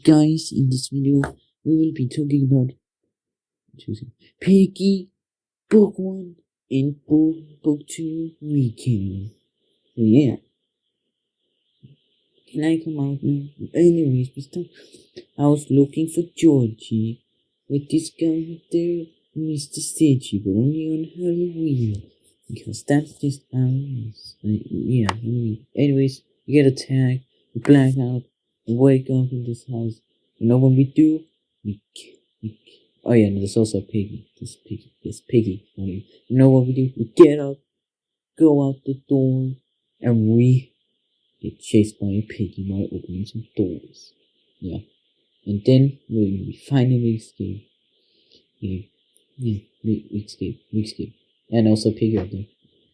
Guys, in this video, we will be talking about Piggy Book 1 and Book 2 weekend. So yeah, can I come out now? Anyways, I was looking for Georgie with this guy there, Mr. Stitchy, but only on Halloween. Because that's just how it is. Yeah, anyways, you get attacked, you black out, you wake up in this house. You know what we do? Oh yeah, no, there's also Piggy. There's Piggy. Yes, Piggy. You know what we do? We get up, go out the door, and we get chased by a piggy while opening some doors. Yeah. And then we finally escape. Yeah, we escape. And also Piggy up there.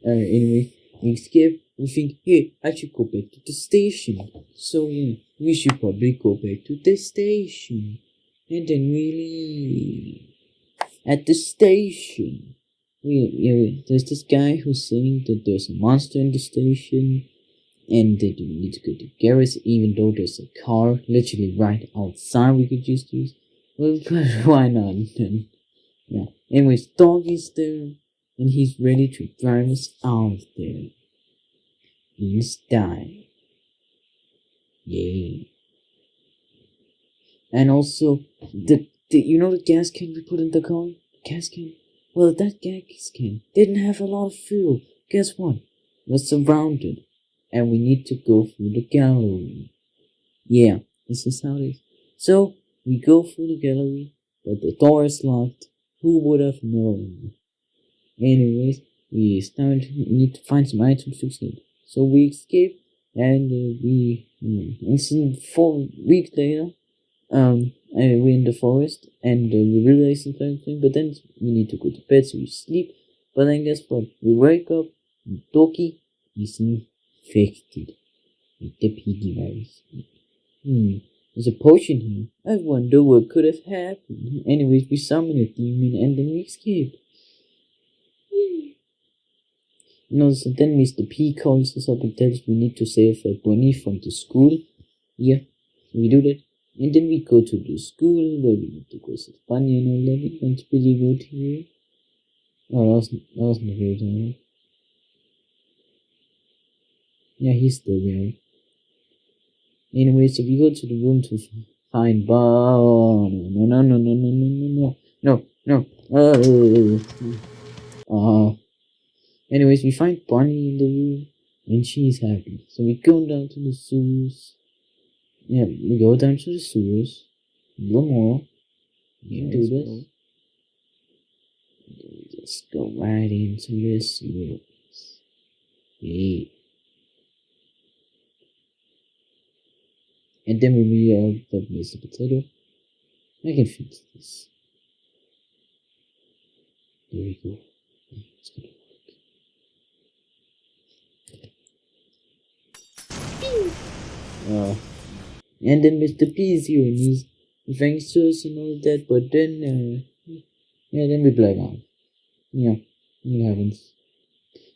Anyway, we escape. We think, hey, I should go back to the station. So yeah, we should probably go back to the station. And then we leave. At the station, there's this guy who's saying that there's a monster in the station. And that we need to go to garage, even though there's a car literally right outside we could just use. Well, but why not then? Yeah. Anyways, dog is there, and he's ready to drive us out there. In style. Yay. And also, the you know the gas can we put in the car? Gas can? Well, that gas can didn't have a lot of fuel. Guess what? We're surrounded. And we need to go through the gallery. Yeah, this is how it is. So, we go through the gallery, but the door is locked. Who would have known? Anyways, we need to find some items to escape. So we escape, and it's 4 weeks later, we're in the forest, and we realize something, but then we need to go to bed, so we sleep. But then guess what? We wake up, and Doki is infected with the piggy virus. There's a potion here. I wonder what could have happened. Anyways, we summon a demon and then we escape. So then Mr. P calls us up and tells us we need to save a bunny from the school. Yeah, so we do that. And then we go to the school where we need to go save bunny and all that. That's pretty good here. Oh, that wasn't a good time. Yeah, he's still there. Anyway, so we go to the room to find no. Anyways, we find Bonnie in the room, and she's happy. So we go down to the sewers. Yeah, we go down to the sewers. A little more. Yeah, do this. Just go right into the sewers. Yeah. And then we meet the Mr. Potato. I can fix this. There we go. It's gonna work. And then Mr. P is here and he's thanks to us and all that, but then then we black out. Yeah, it happens.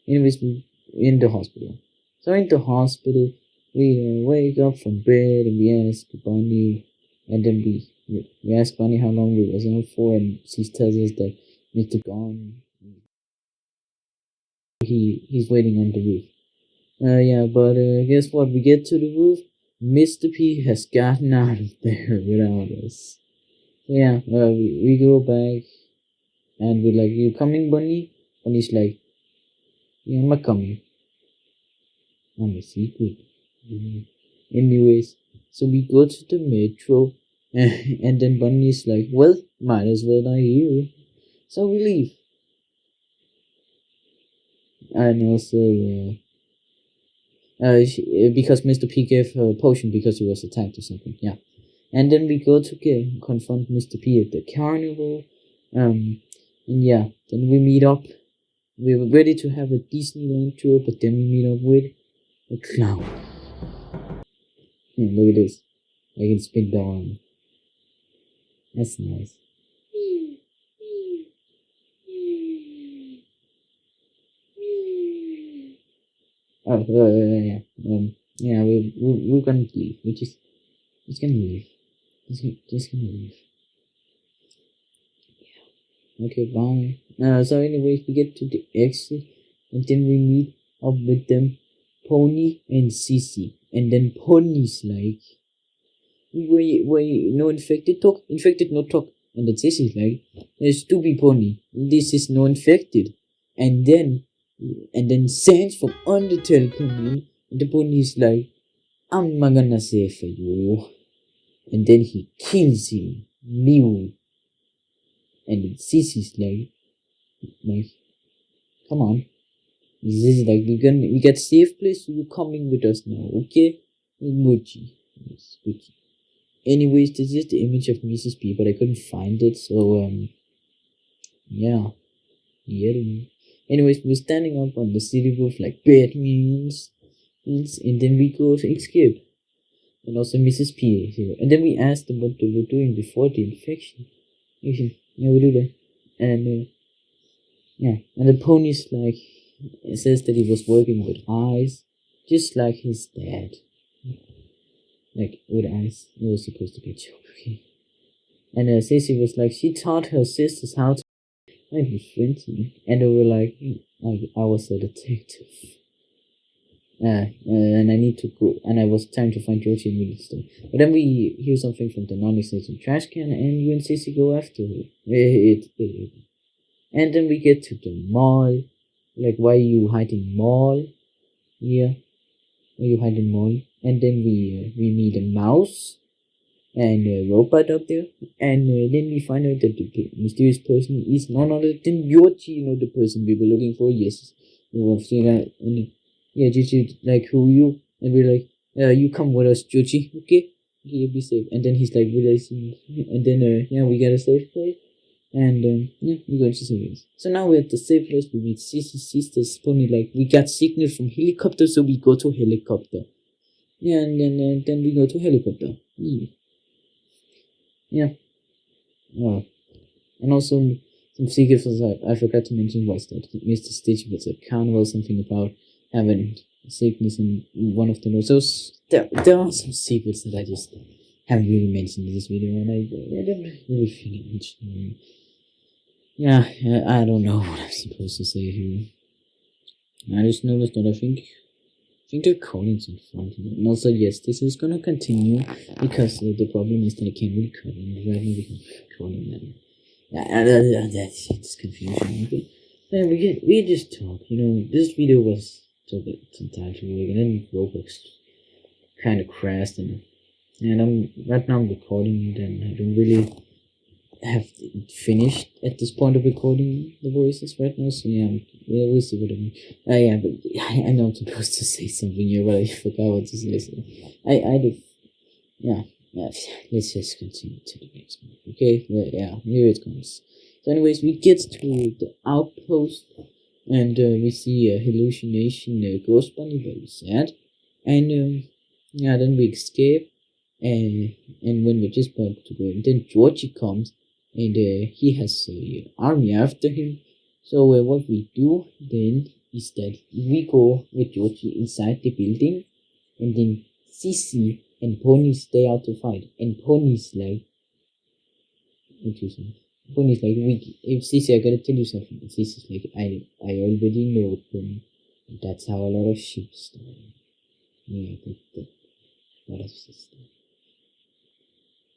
Anyways, we're in the hospital. So in the hospital, we wake up from bed and we ask Bonnie, and then we ask Bonnie how long we was out for, and she tells us that Mr. Gone, he's waiting on the roof. Yeah, but guess what? We get to the roof. Mr. P has gotten out of there without us. So yeah, we go back, and we're like, "You coming, Bunny?" Bunny's like, "Yeah, I'm not coming. I'm a secret." Anyways, so we go to the metro, and then Bunny's like, "Well, might as well die here." So we leave. And also, because Mr. P gave her a potion because he was attacked or something. Yeah. And then we go to confront Mr. P at the carnival. And yeah, then we meet up. We were ready to have a Disneyland tour, but then we meet up with a clown. Yeah, look at this. I can spin the arm. That's nice. Oh, yeah. Yeah, we're gonna leave. We're just gonna leave. Just gonna leave. Okay, bye. So anyways, we get to the exit, and then we meet up with them, Pony and Sissy, and then Pony's like, wait, no infected talk, infected no talk, and then Sissy's like, stupid Pony, this is no infected, and then Sans from Undertale come in, and the Pony's like, I'm not gonna say for you, and then he kills him, Mew, and then Sissy's like, come on. This is like we get safe place, so you're coming with us now, okay? Gucci. Yes, Gucci. Anyways, this is the image of Mrs. P, but I couldn't find it, so yeah. Anyways, we're standing up on the city roof like Batman's, and then we go escape. And also Mrs. P is here. And then we asked them what they were doing before the infection. Yeah, we do that. And yeah, and the pony's like, it says that he was working with eyes, just like his dad. Like, with eyes. It was supposed to be a joke, okay? And Cece was like, she taught her sisters how to. And he was 20. And they were like, I was a detective. And I need to go. And I was trying to find Georgie and Willie stuff. But then we hear something from the non-existent trash can, and you and Cece go after her. And then we get to the mall. Like, why are you hiding mall? Yeah. Why are you hiding mall? And then we meet a mouse and a robot up there. And then we find out that the mysterious person is none other than Yoshi, the person we were looking for. Yes. We were seeing that. And yeah, Yoshi, like, who are you? And we're like, you come with us, Yoshi. Okay? Okay, be safe. And then he's like, and then, yeah, we got a safe place. And yeah, we go into surveillance. So now we're at the safe place. We meet Sissy's sisters. Pony, like, we got signal from helicopter, so we go to helicopter. Yeah, and then we go to helicopter. Yeah. And also some secrets I forgot to mention was that Mr. Stitch was a carnival, something about having sickness in one of the notes. So there are some secrets that I just haven't really mentioned in this video, and I don't really think it much. Yeah, I don't know what I'm supposed to say here. I just noticed that I think the recording's in front of me. And also, yes, this is gonna continue because the problem is that I can't really cut it right now because I'm recording them. That's confusion. Okay? Then we just talk. This video took some time to work, and then Roblox kind of crashed, and I'm right now I'm recording, and I don't really have finished at this point of recording the voices right now, so yeah, we'll see what I mean. Yeah, but I know I'm supposed to say something here, but I forgot what to say. So I do. Yeah, let's just continue to the next one. Okay, yeah, here it comes. So, anyways, we get to the outpost, and we see a hallucination, ghost bunny, very sad, and yeah, then we escape, and when we're just about to go, and then Georgie comes. And he has an army after him. So what we do then is that we go with Georgie inside the building, and then Sissy and Pony stay out to fight. And Pony's like, if Sissy, I gotta tell you something. And Sissy's like, I already know, Pony. That's how a lot of shit start. Yeah, a lot of shit start.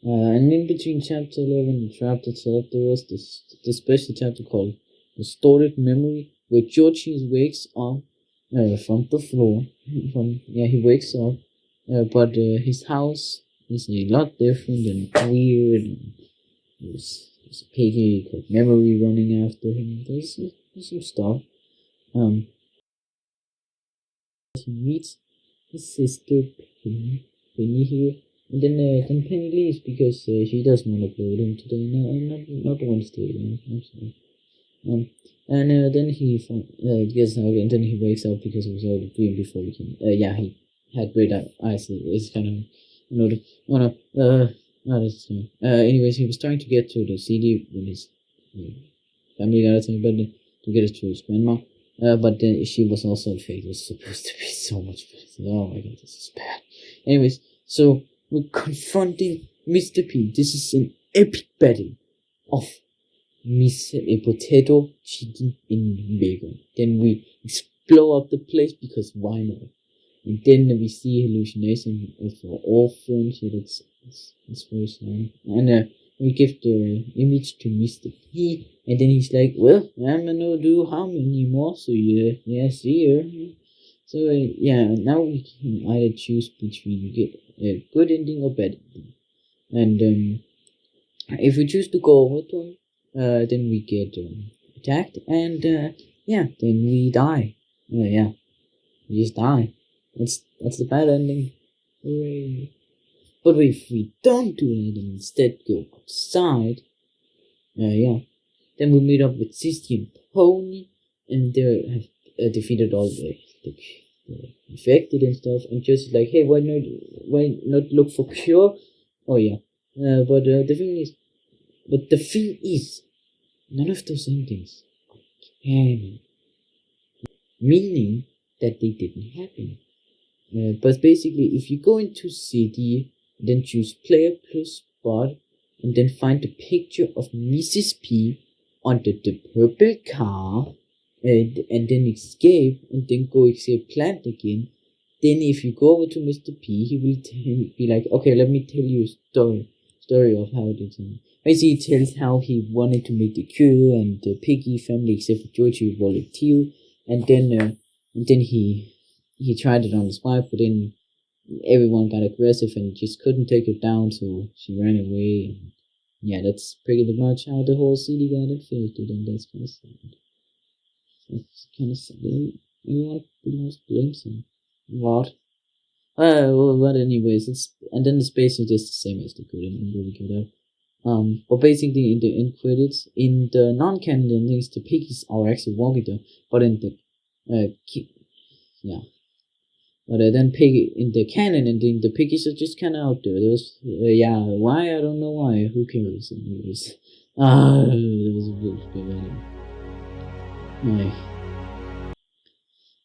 And in between chapter 11 and chapter 12, there was this special chapter called Distorted Memory, where Georgie wakes up from the floor. He wakes up, but his house is a lot different and weird. And there's a piggy called Memory running after him. There's some stuff. He meets his sister Penny here. And then Penny leaves because she doesn't want to play with him today. Not Wednesday. I'm sorry. And then he gets out, and then he wakes up because it was all a dream before we can. Yeah, he had great eyes. It's kind of that's fine. Anyways, he was trying to get to the CD when his family got it, but to get it to his grandma. But then she was also fake. It was supposed to be so much better. Oh my god, this is bad. Anyways, so we're confronting Mr. P, this is an epic battle of potato, chicken, and bacon. Then we explode up the place because why not? And then we see hallucination of our orphan. It's very sad. And we give the image to Mr. P, and then he's like, well, I'm gonna do harm anymore, so yeah, see you. So now we can either choose between get a good ending or bad ending. And if we choose to go overtone, then we get attacked, and then we die. We just die. That's the bad ending. Hooray! But if we don't do that and instead go outside, then we meet up with Sissy and Pony, and they have defeated all the infected and stuff, and just like, hey, why not look for cure? Oh yeah. But the thing is, none of those endings can, meaning that they didn't happen. But basically, if you go into city, then choose player plus spot, and then find the picture of Mrs. P under the purple car, and then escape, and then go escape plant again. Then if you go over to Mr. P, he will be like, okay, let me tell you a story of how it is. Basically, he tells how he wanted to make the cure, and the Piggy family, except for Georgie, volunteered, and then he tried it on his wife, but then everyone got aggressive and just couldn't take it down, so she ran away. And yeah, that's pretty much how the whole city got infected, and that's kind of sad. It's kind of sad. Everyone pretty much blames him. What? But anyways, and then it's basically just the same as the good and really good out. But basically in the end credits, in the non-canon endings, the piggies are actually walking there, but in the But then Piggy in the canon ending, the piggies are just kind of out there. Those, why I don't know why. Who cares? Anyways, there was a bit anyway.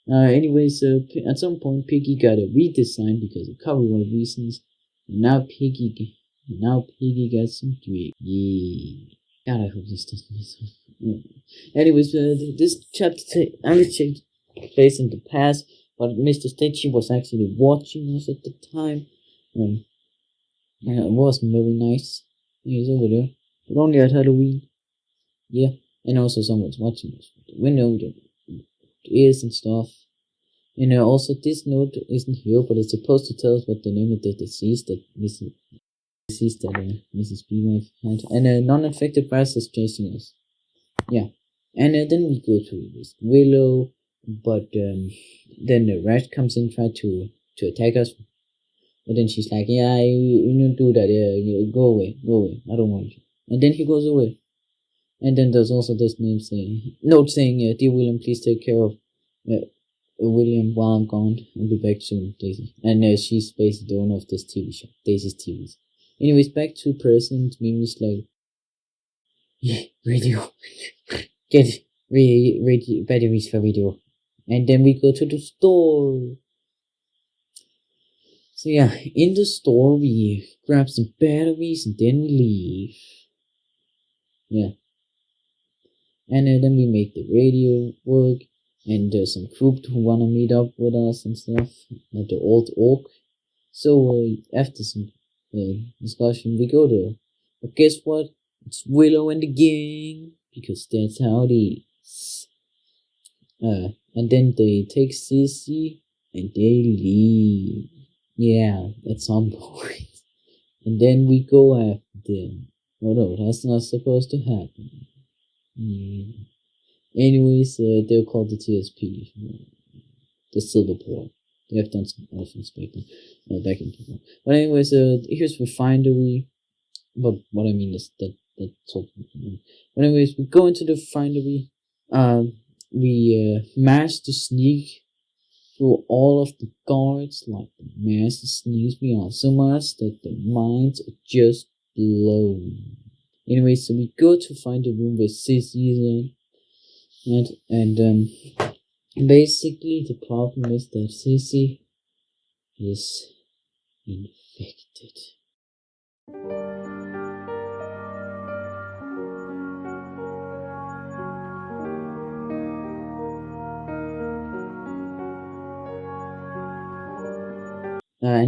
Anyways, at some point Piggy got a redesign because of copyright reasons. And now Piggy got some drip. Yeah. God, I hope this doesn't miss off. Anyways, this chapter only takes place in the past, but Mr. Stitchy was actually watching us at the time. It wasn't very nice. He's over there, but only at Halloween. Yeah, and also someone's watching us with the window, the ears and stuff. And also this note isn't here, but it's supposed to tell us what the name of the disease that Mrs. B wife had, and a non-infected virus is chasing us. Yeah, and then we go to this Willow, but then the rat comes in, try to attack us, but then she's like, yeah, you don't do that, you go away, I don't want you. And then he goes away. And then there's also this note saying, dear William, please take care of William while I'm gone. I'll be back soon, Daisy. And she's basically the owner of this TV show, Daisy's TVs. Anyways, back to present. Mimi's like, radio. Get radio batteries for radio. And then we go to the store. So yeah, in the store we grab some batteries and then we leave. Yeah. And then we make the radio work, and there's some group who wanna meet up with us and stuff at the old oak. So after some discussion, we go there. But guess what? It's Willow and the gang, because that's how it is. And then they take Sissy and they leave. Yeah, at some point. And then we go after them. Oh no, that's not supposed to happen. Yeah. Anyways, they're called the TSP, the Silver Port. They have done some awful inspecting back in before. But anyways, here's refinery. But what I mean is that's all. But anyways, we go into the refinery. We manage to sneak through all of the guards, like the master sneaks beyond so much that the minds are just blown. Anyway, so we go to find the room where Sissy is in, and basically the problem is that Sissy is infected. And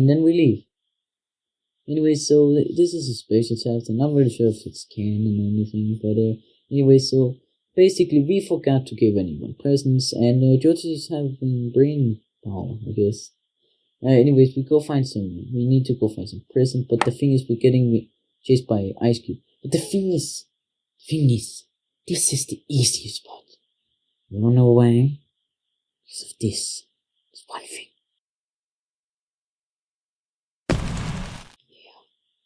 then we leave. Anyway, so this is a special chapter. Not really sure if it's canon or anything, but anyway, so basically we forgot to give anyone presents, and George's having brain power, I guess. Anyways, we go find some. We need to go find some present, but the thing is, we're getting chased by Ice Cube. But the thing is, this is the easiest spot. You don't know why? Because of this. It's one thing.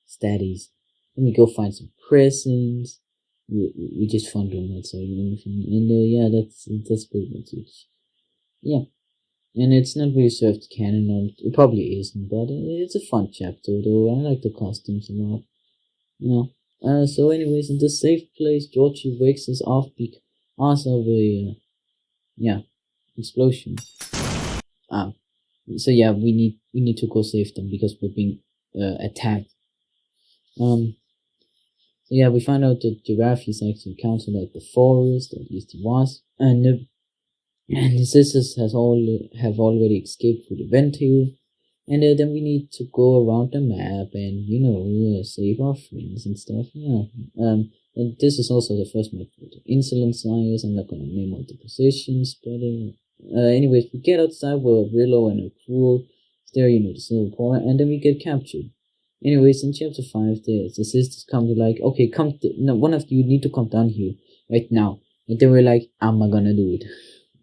It's that easy. Let me go find some presents. We just found them outside and everything. And yeah, that's pretty much it. Yeah. And it's not really served canon, or it probably isn't, but it's a fun chapter though. I like the costumes a lot. You know. So anyways, in this safe place, Georgie wakes us up because of a explosion. So yeah, we need to go save them because we're being attacked. So yeah, we find out that Giraffe is actually counseled at the forest, at least he was, and the sisters have already escaped through the vent hill, and then we need to go around the map and save our friends and stuff. Yeah. And this is also the first map with the insolent sires. I'm not gonna name all the positions, but anyways, we get outside where Willow and her crew there, the silver point, and then we get captured. Anyways, in chapter 5, the sisters come to like, okay, no, one of you need to come down here right now, and they were like, I'm not gonna do it.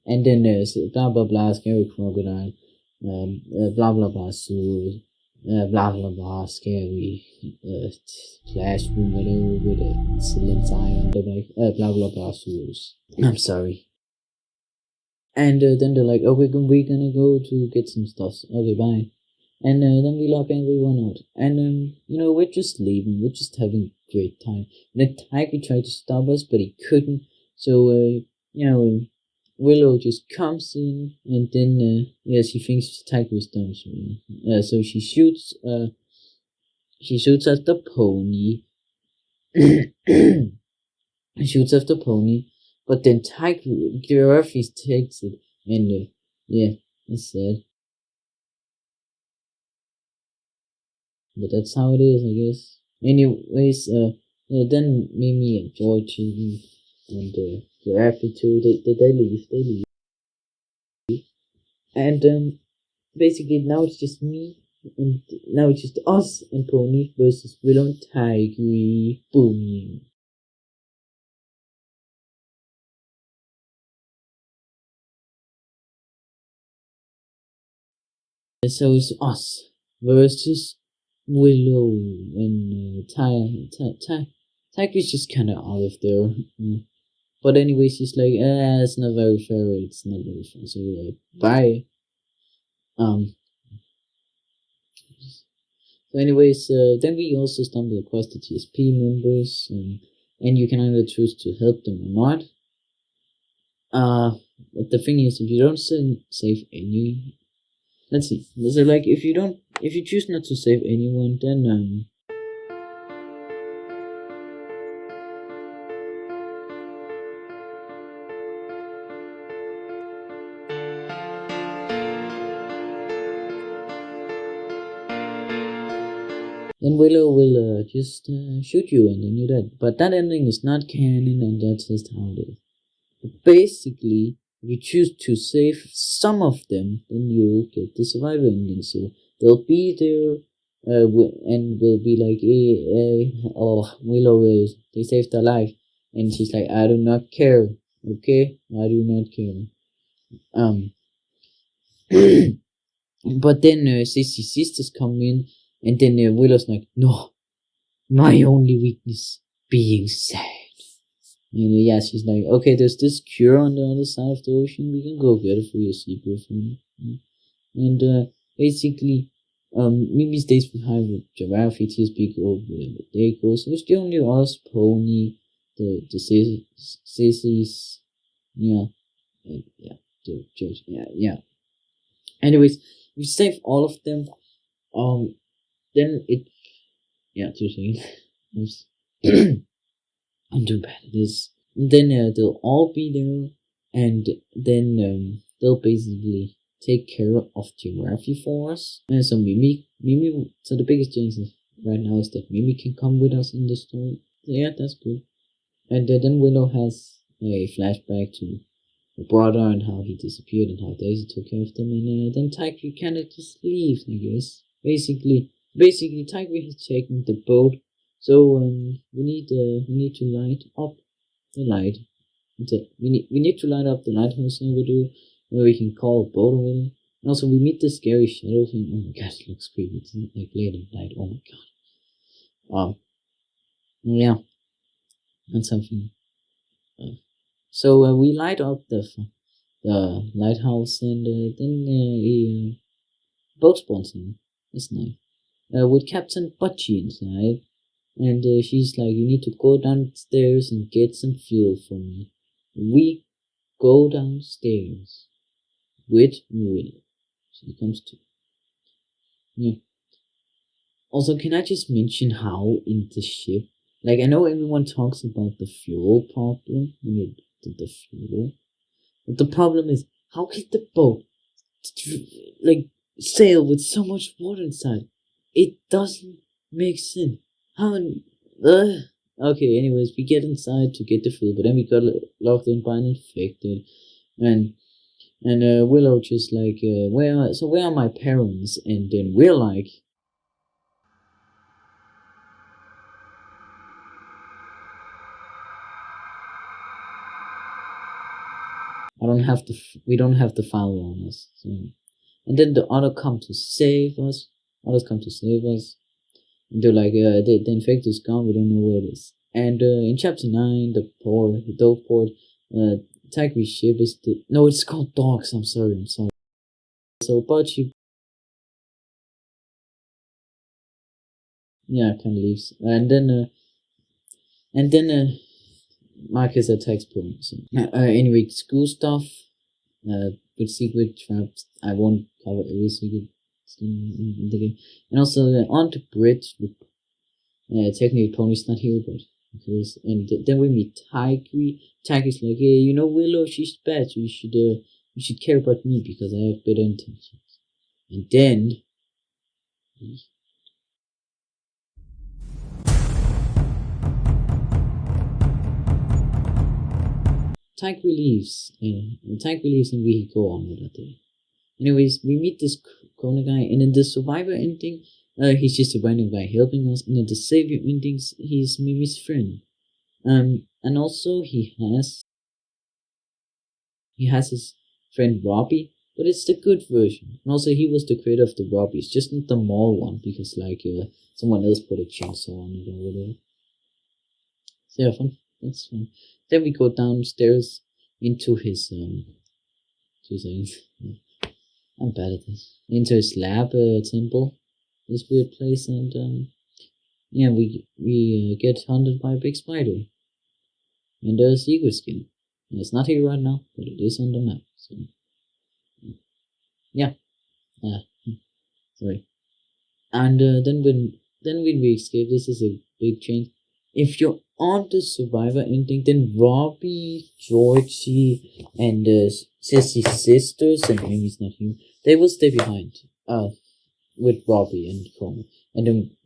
And then there's blah blah blah, scary crocodile, blah blah blah, sewer, blah blah blah, scary classroom, whatever, with a silent eye, they're like, blah blah blah, sewers. I'm sorry. And then they're like, oh, we're gonna go to get some stuff. Okay, bye. And then we lock everyone out. And, we're just leaving. We're just having a great time. And the tiger tried to stop us, but he couldn't. So, Willow just comes in, and then, she thinks the tiger is dumb. So she shoots at the pony. Shoots at the pony. But then Giraffe takes it. And, it's sad. But that's how it is, I guess. Anyways, then Mimi and Georgie and Giraffe too, they leave. And basically now it's just me, and now it's just us and Pony versus Willow and Tiger. Boom. And so it's us versus Willow and Tiger's just kind of out of there. But anyway, she's like, it's not very fair. It's not very fair. So bye. So anyways, then we also stumble across the TSP members, and you can either choose to help them or not. But the thing is, if you don't save any, let's see. So like, if you choose not to save anyone, then Willow will just shoot you, and then you're dead. But that ending is not canon, and that's just how it is. But basically, if you choose to save some of them, then you'll get the survivor ending. So they'll be there, and will be like, hey, oh, Willow they saved her life, and she's like, I do not care, okay, I do not care. But then Sissy's sisters come in, and then Willow's like, no, my only weakness, being sad. And she's like, okay, there's this cure on the other side of the ocean. We can go get it for your secret friend. And basically, Mimi stays behind with Giraffe, TSP go wherever they go. So it's only us, Pony, the sissies, the judge, Anyways, we save all of them. Then yeah, 2 seconds. I'm doing bad at this. Then they'll all be there, and then they'll basically take care of geography for us. And so Mimi. So the biggest change right now is that Mimi can come with us in the story. So yeah, that's good. And then Willow has a flashback to her brother and how he disappeared and how Daisy took care of them. And then Tigre kind of just leaves, I guess. Basically, Tigre has taken the boat. So we need to light up the light. We need to light up the lighthouse over there, where we can call a boat over there. And also we meet the scary shadow thing. Oh my god, it looks creepy. It's like late at night. Oh my god. Yeah, and something. So we light up the lighthouse, and then a boat spawns in. That's nice. With Captain Butchie inside. And she's like, you need to go downstairs and get some fuel for me. We go downstairs with Will. She comes to. Yeah. Also, can I just mention how in the ship, like I know everyone talks about the fuel problem when you did the fuel, but the problem is how can the boat like sail with so much water inside? It doesn't make sense. How? Okay. Anyways, we get inside to get the fuel, but then we got locked in by an infected, and Willow just like where are my parents? And then we're like, we don't have the file on us. So. And then the others come to save us. And they're like, the infected is gone. We don't know where it is. And in chapter 9, the dove port, Tigre's ship is no, it's called Dogs. I'm sorry. So, but she, yeah, kind of leaves. And then Marcus attacks Pony. So, anyway, school stuff. With secret traps. I won't cover every secret in the game. And also on the bridge with technically Pony's not here, but because then we meet Tigre. Tigre's like, hey, you know Willow, she's bad, so you should care about me because I have better intentions. And then Tigre leaves, and we go on with our day. Anyways, we meet this corner guy, and in the survivor ending, he's just a random guy helping us, and in the savior endings, he's Mimi's friend. And also he has his friend Robbie, but it's the good version. And also he was the creator of the Robbies, just not the mall one, because like someone else put a chainsaw on it or whatever. So yeah, fun. That's fun. Then we go downstairs into his 2 seconds. I'm bad at this. Into his lab temple, this weird place, and yeah, we get hunted by a big spider and a secret skin. And it's not here right now, but it is on the map. So yeah, sorry. And then when we escape, this is a big change. If you're on the survivor ending, then Robbie, Georgie, and Sissy's sisters, and Amy's not here, they will stay behind. With Robbie and Connor, and then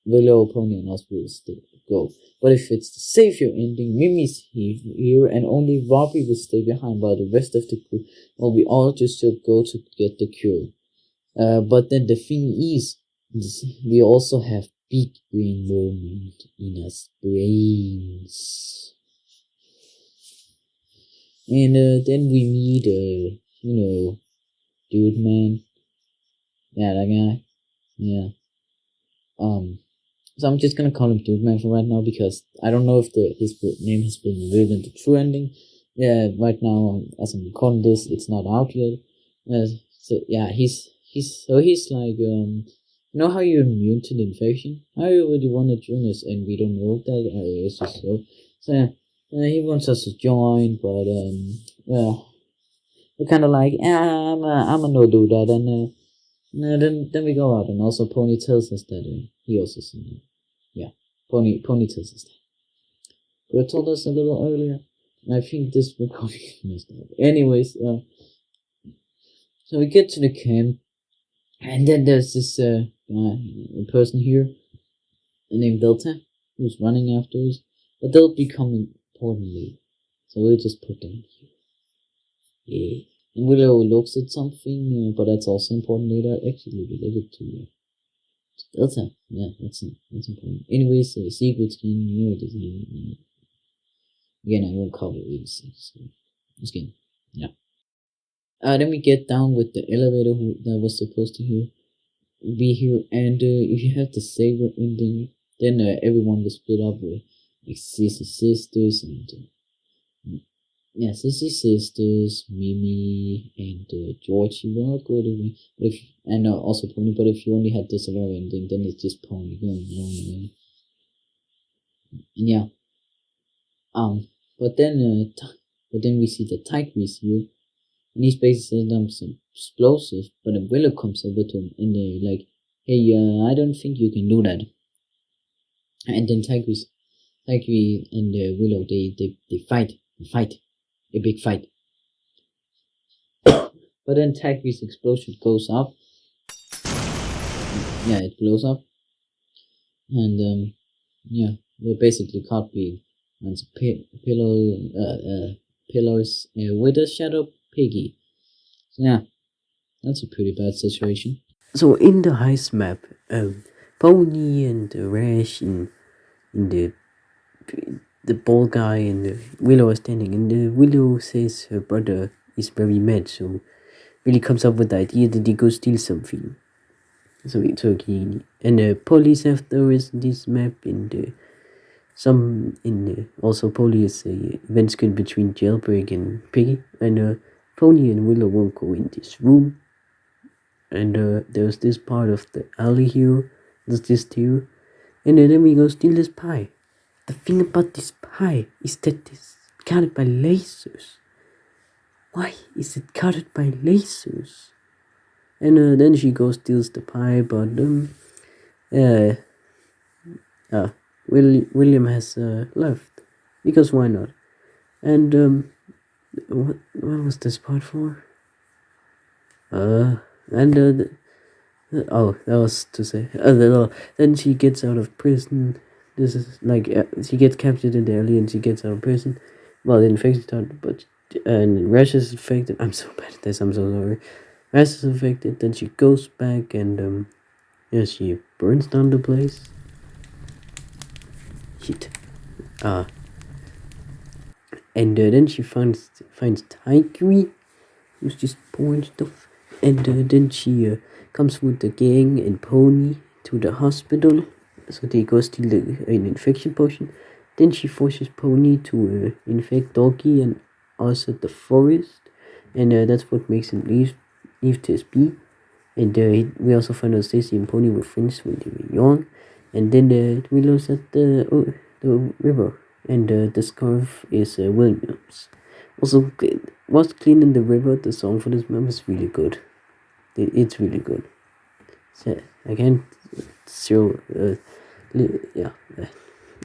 Willow, Pony, and us will still go. But if it's the savior ending, Mimi's here, and only Robbie will stay behind, while the rest of the crew, well, we all just still go to get the cure. But then the thing is, we also have big brain moment in us brains. And then we meet dude man. Yeah, that guy. Yeah. So I'm just gonna call him Dude Man for right now because I don't know if his name has been revealed in the true ending. Yeah, right now as I'm recording this, it's not out yet. So yeah, he's like you know how you're immune to the infection? I already want to join us, and we don't know that. It's just so yeah, he wants us to join, but yeah, we're kind of like I'm a no do that, and then we go out, and also Pony tells us that he also seen it. Yeah, Pony tells us that. But told us a little earlier, and I think this recording is messed up. Anyways, so we get to the camp, and then there's this person here named Delta who's running after us, but they'll become important later. So we'll just put them here. Yeah. And Willow looks at something, but that's also important later. Actually related to Delta. Yeah, that's important. Anyways, secret skin, you know what this is. Again, I won't cover everything. So, skin. Yeah. Then we get down with the elevator that was supposed to be here, and if you have the saver ending, then everyone will split up with like Sissy Sisters and Sissy Sisters, Mimi, and Georgie will not go to me, but and also Pony. But if you only had the survivor ending, then it's just Pony going along away. And yeah, but then we see the Tigris here, and he's basically setting up some explosives. But then Willow comes over to him, and they're like, "Hey, I don't think you can do that." And then Tigris and Willow they fight a big fight. But then Tigris' explosion goes up. Yeah, it blows up, and we're basically caught being on pillars with a shadow Piggy. So yeah, that's a pretty bad situation. So in the heist map, Pony and Rash and the bald guy and Willow are standing, and Willow says her brother is very mad, so Willie comes up with the idea that he go steal something. So he and police after is this map, and also Polly is a event skin between Jailbreak and Piggy, and Pony and Willow won't go in this room. And there's this part of the alley here. There's this too, and then we go steal this pie. The thing about this pie is that it's guarded by lasers. Why is it guarded by lasers? And then she goes steals the pie, but William has left, because why not? And what was this part for? That was to say. Then she gets out of prison. This is like she gets captured in the alley and she gets out of prison. Well, the infection started, but and Rash is infected. I'm so bad at this. I'm so sorry. Rash is infected. Then she goes back and she burns down the place. Shit. And then she finds Tigri, who's just pouring stuff. And then she comes with the gang and Pony to the hospital. So they go steal an infection potion. Then she forces Pony to infect Doggy and us at the forest. And that's what makes him leave TSB. And we also find out Stacy and Pony were friends when they were young. And then we lose at the river. And the scarf is Williams. Also, what's cleaning the river? The song for this map is really good. It's really good. So I can't show.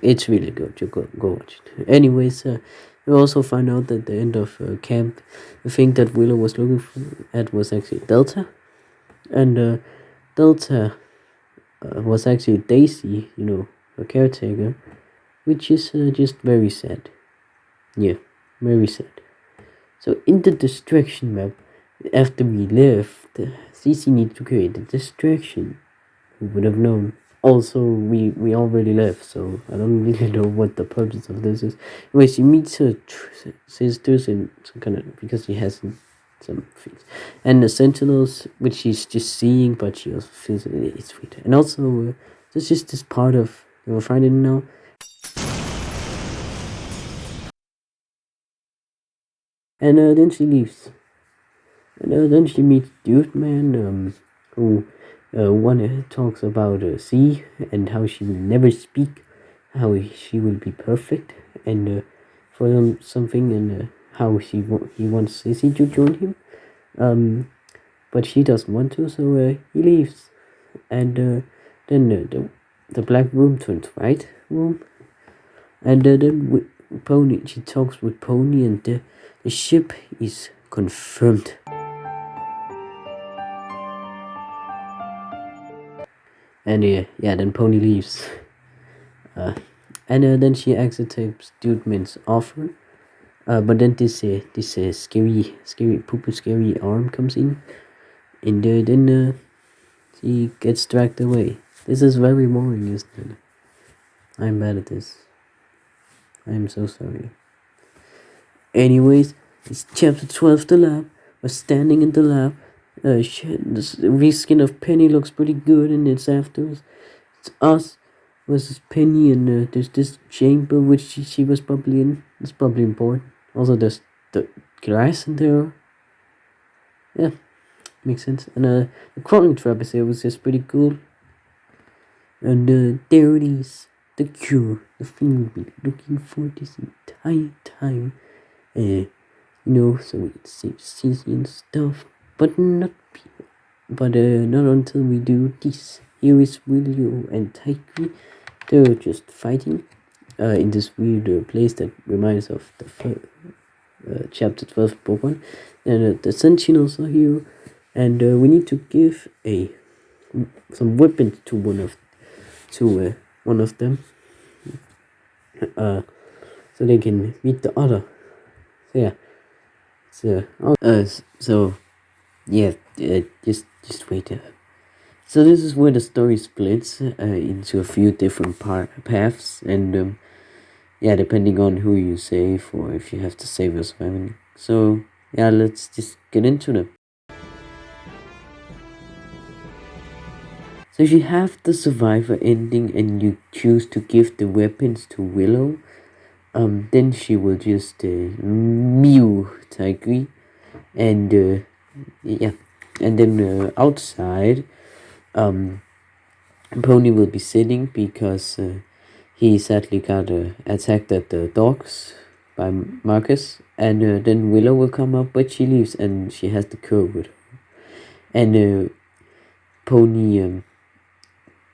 It's really good. You go watch it. Anyways, we also find out that the end of camp, the thing that Willow was looking at was actually Delta, and Delta was actually Daisy, a caretaker, which is just very sad. Yeah, very sad. So in the distraction map, after we left, CC needs to create a distraction. Who would have known? Also, we already left, so I don't really know what the purpose of this is. Anyway, she meets her sisters in some kind of, because she has some things, and the Sentinels, which she's just seeing, but she also feels it's weird. And also, there's just this part of you'll find it now. And then she leaves. And then she meets Dude Man, who one talks about C and how she will never speak, how she will be perfect, and for something, and how he wants Sissy to join him. but she doesn't want to, so he leaves. And then the black room turns white room, and then Pony, she talks with Pony, and the ship is confirmed. And yeah, then Pony leaves. And then she accepts Dudeman's offer. But then this scary poopy scary arm comes in, and then she gets dragged away. This is very boring, isn't it? I'm bad at this. I'm so sorry. Anyways, it's chapter 12. The lab. We're standing in the lab. The reskin of Penny looks pretty good, and it's after us. It's us versus Penny, and there's this chamber which she was probably in. It's probably important. Also, there's the grass in there. Yeah, makes sense. And the crawling trap is here was just pretty cool. And there it is, the cure, the thing we've been looking for this entire time. So we can save CC and stuff, but not until we do this. Here is Willow and Tigry. They're just fighting in this weird place that reminds of the chapter 12 book 1. And the Sentinels are here, and we need to give some weapons to one of them, so they can meet the other. So yeah, just wait. So this is where the story splits into a few different paths, and depending on who you save or if you have to save your family. So yeah, let's just get into them. So if you have the survivor ending and you choose to give the weapons to Willow, then she will just mew Tigry, and and then outside, Pony will be sitting because he sadly got attacked at the docks by Marcus, and then Willow will come up, but she leaves and she has the cure with her, and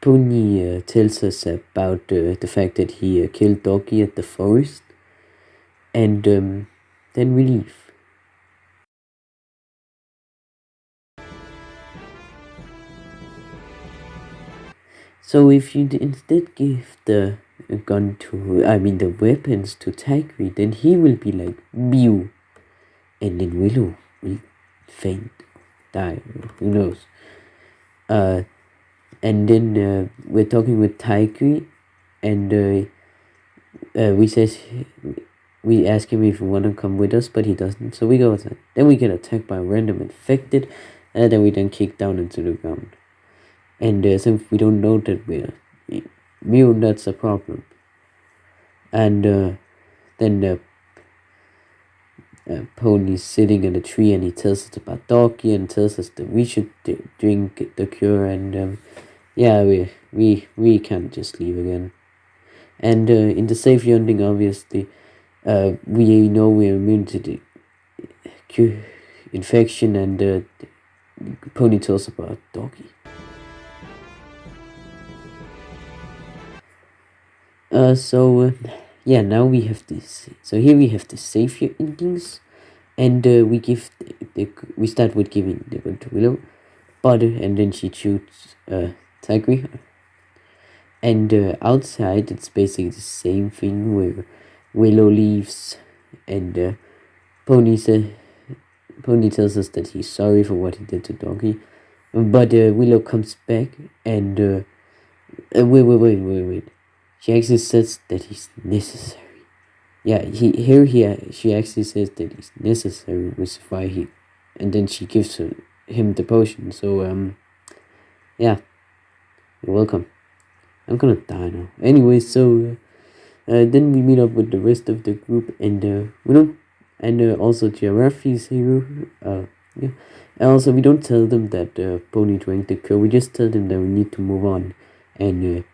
Pony tells us about the fact that he killed Doggy at the forest, and then we leave. So if you instead give the weapons to Tigry, then he will be like mew, and then Willow will faint, die, who knows. And then we're talking with Tigry, and we ask him if he want to come with us, but he doesn't. So we go outside. Then we get attacked by a random infected, and then we kick down into the ground. And since we don't know that we're immune, that's a problem. And then Pony's sitting in a tree, and he tells us about Doggy and tells us that we should drink the cure, and we can't just leave again. And in the safe ending, obviously, we know we're immune to the infection, and Pony tells about Doggy. Now we have this. So here we have the savior endings, and we start with giving the one to Willow, and then she shoots Tigry. And outside, it's basically the same thing where Willow leaves, and Pony tells us that he's sorry for what he did to Doggy, but Willow comes back, and wait. She actually says that he's necessary. Yeah, she actually says that he's necessary, which is why and then she gives him the potion. So yeah, you're welcome. I'm gonna die now. Anyway, so then we meet up with the rest of the group, and also Giraffe is here. And also we don't tell them that Pony drank the cure. We just tell them that we need to move on, and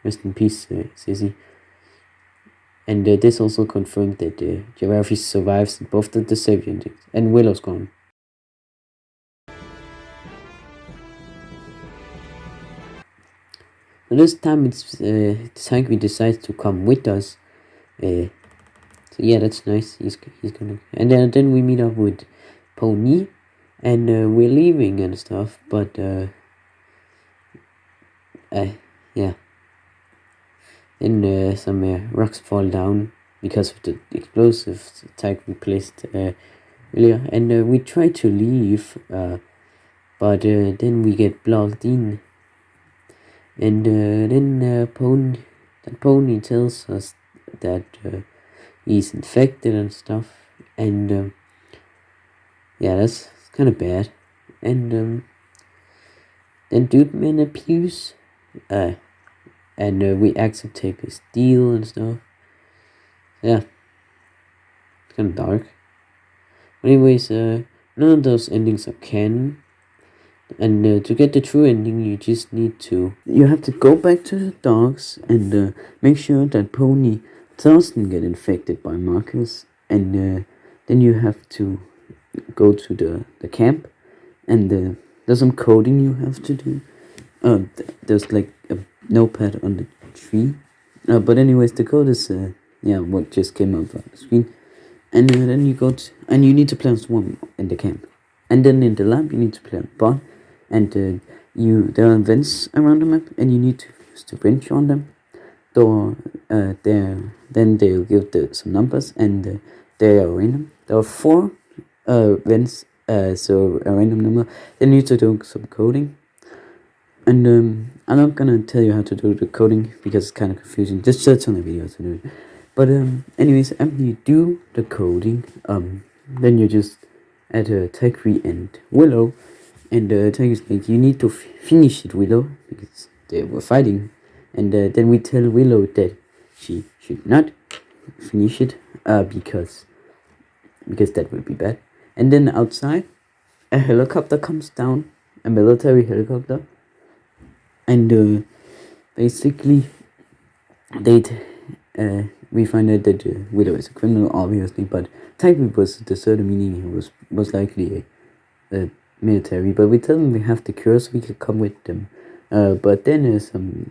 rest in peace, Sissy. And this also confirmed that Giraffe survives both the savior and Willow's gone. So this time it's Tyquee decides to come with us. So yeah, that's nice. He's gonna, and then we meet up with Pony, and we're leaving and stuff. But yeah, then some rocks fall down because of the explosives Tyquee placed earlier, and we try to leave, but then we get blocked in, and then Pony tells us that he's infected and stuff, and yeah, that's kind of bad. And then Dude Man appears, and we accept take his deal and stuff. Yeah, it's kind of dark. But anyways, none of those endings are canon. And to get the true ending, you have to go back to the dogs and make sure that Pony doesn't get infected by Marcus, and then you have to go to the camp, and there's some coding you have to do. There's like a notepad on the tree. But anyways, the code is what just came up on the screen, and then you and you need to plant one in the camp, and then in the lab you need to plant bot, and there are vents around the map, and you need to use the wrench on them. Then they'll give some numbers, and they are random. There are 4 vents, so a random number. Then you need to do some coding. And I'm not gonna tell you how to do the coding because it's kind of confusing. Just search on the video to do it. But anyways, after you do the coding, then you just add Tyquee and Willow, and Tyquee's like, you need to finish it, Willow, because they were fighting, and then we tell Willow that she should not finish it, because that would be bad. And then outside, a helicopter comes down, a military helicopter. And basically, we find out that Widow is a criminal, obviously, but Tyquee was deserted, meaning he was likely a military. But we tell them we have the cure, so we can come with them. But then some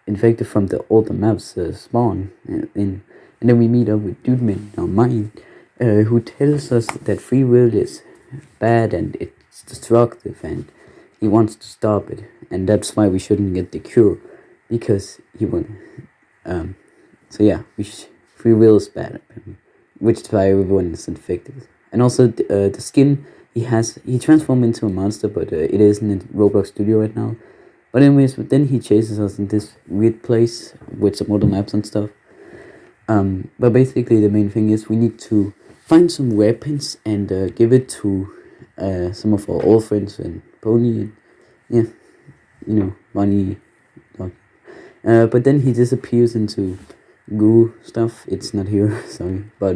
infected from the older maps spawn, and then we meet up with Dude Man, now mine, who tells us that free will is bad and it's destructive, and he wants to stop it, and that's why we shouldn't get the cure, because he won't. So yeah, free will is bad, which is why everyone is infected. And also the skin he transformed into a monster, but it isn't in Roblox Studio right now. But anyways, then he chases us in this weird place with some other maps and stuff. But basically the main thing is we need to find some weapons and give it to some of our old friends and Pony, and Bunny, dog. But then he disappears into goo stuff. It's not here, sorry, but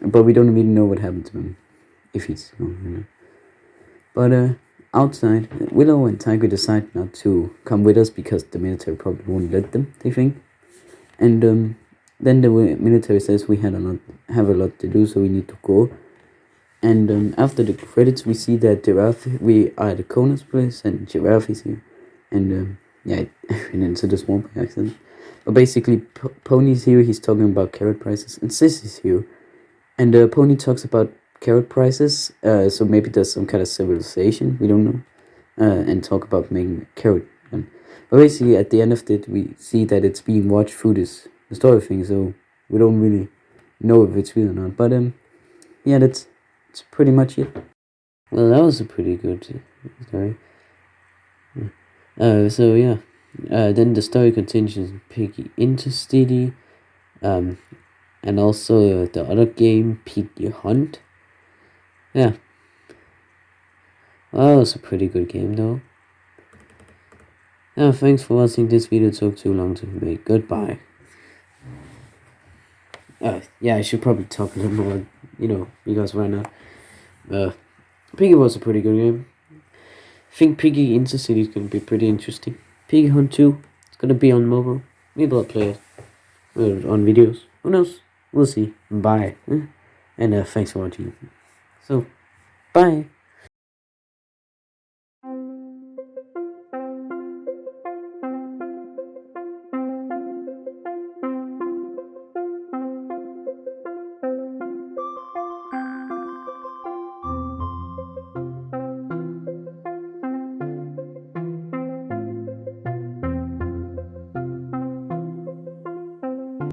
we don't really know what happened to him, if he's gone. But outside, Willow and Tyquee decide not to come with us because the military probably won't let them, they think. And then the military says we have a lot to do, so we need to go. And after the credits, we see that we are at the Kona's place, and Giraffe is here. And I ran into the swamp by accident. But basically, Pony's here, he's talking about carrot prices, and Sis is here. And Pony talks about carrot prices, so maybe there's some kind of civilization, we don't know. And talk about making a carrot gun. But basically, at the end of it, we see that it's being watched through the story thing, so we don't really know if it's real or not. But yeah, that's pretty much it. Well, that was a pretty good story. So yeah, then the story continues in Piggy Intercity, and also the other game, Piggy Hunt. Yeah, well, that was a pretty good game though. Thanks for watching. This video took too long to make. Goodbye. Yeah, I should probably talk a little more, because why not? Piggy was a pretty good game. I think Piggy Intercity is gonna be pretty interesting. Piggy Hunt 2, it's gonna be on mobile. Maybe I'll play it on videos. Who knows? We'll see. Bye. And thanks for watching. So, bye.